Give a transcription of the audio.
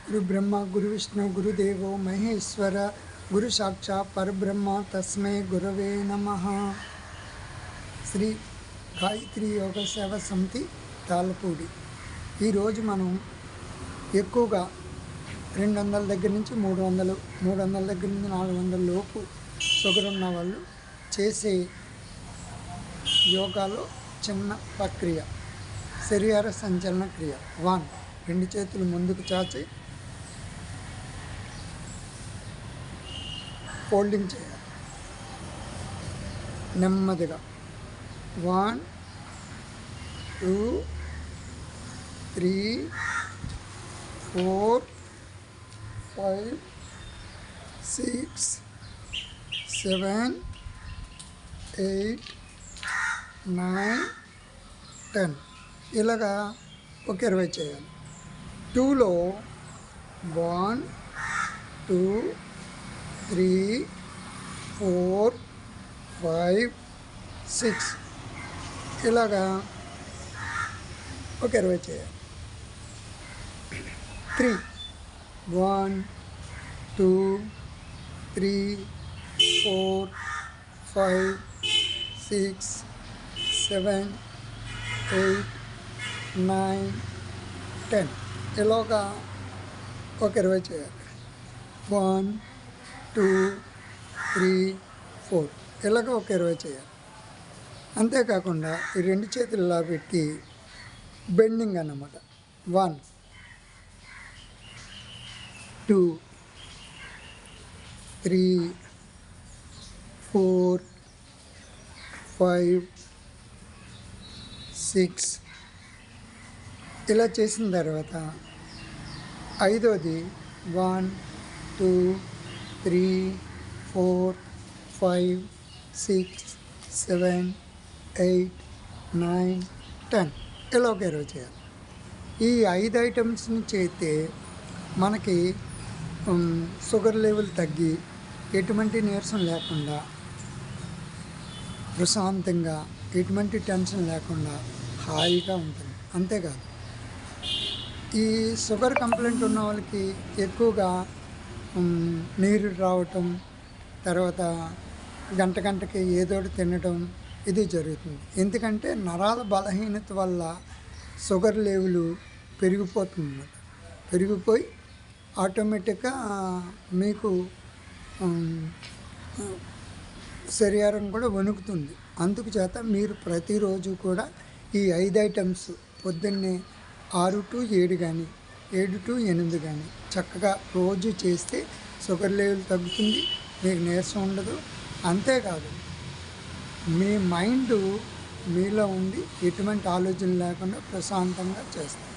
గురు బ్రహ్మ గురు విష్ణు గురుదేవో మహేశ్వర గురు సాక్షాత్ పరబ్రహ్మ తస్మై గురవే నమః. శ్రీ గాయత్రి యోగ సేవ సమితి తాళ్ళపూడి. ఈరోజు మనం ఎక్కువగా 200 దగ్గర నుంచి 300, 300 దగ్గర నుంచి 400 లోపు షుగర్ ఉన్న వాళ్ళు చేసే యోగాలో చిన్న ప్రక్రియ శరీర సంచలన క్రియ. 1, 2 చేతులు ముందుకు చాచి ఫోల్డింగ్ చేయాలి నెమ్మదిగా. 1, 2, 3, 4, 5, 6, 7, 8, 9, 10 ఇలాగా ఒక 20 చేయాలి. 2లో 1, 2, 3, 4, 5, 6 ఇలాగా ఒక 20 చేయాలి. 3, 1, 2, 3, 4, 5, 6, 7, 8, 9, 10 ఇలాగా ఒక 20 చేయాలి. 1, 2, 3, 4 ఇలాగ ఒక 20 చేయాలి. అంతేకాకుండా ఈ 2 చేతులు ఇలా పెట్టి బెండింగ్ అన్నమాట. 1, 2, 3, 4, 5, 6 ఇలా చేసిన తర్వాత ఐదోది 1, 2, 3, 4, 5, 6, 7, 8, 9, 10 ఇలా ఒక 20 చేయాలి. ఈ 5 ఐటమ్స్ని చేస్తే మనకి షుగర్ లెవెల్ తగ్గి ఎటువంటి నీరసం లేకుండా ప్రశాంతంగా ఎటువంటి టెన్షన్ లేకుండా హాయిగా ఉంటుంది. అంతేకాదు ఈ షుగర్ కంప్లైంట్ ఉన్న వాళ్ళకి ఎక్కువగా నీరు రావటం, తర్వాత గంటకి ఏదోటి తినడం ఇది జరుగుతుంది. ఎందుకంటే నరాల బలహీనత వల్ల షుగర్ లెవెల్ పెరిగిపోతుంది. పెరిగిపోయి ఆటోమేటిక్గా మీకు శరీరం కూడా వణుకుతుంది. అందుకు చేత మీరు ప్రతిరోజు కూడా ఈ 5 ఐటమ్స్ పొద్దున్నే 6 to 7 కానీ 7 to 8 కానీ చక్కగా రోజు చేస్తే షుగర్ లెవెల్ తగ్గుతుంది, మీకు నీరసం ఉండదు. అంతేకాదు మీ మైండ్ మీలో ఉండి ఎటువంటి ఆలోచన లేకుండా ప్రశాంతంగా చేస్తుంది.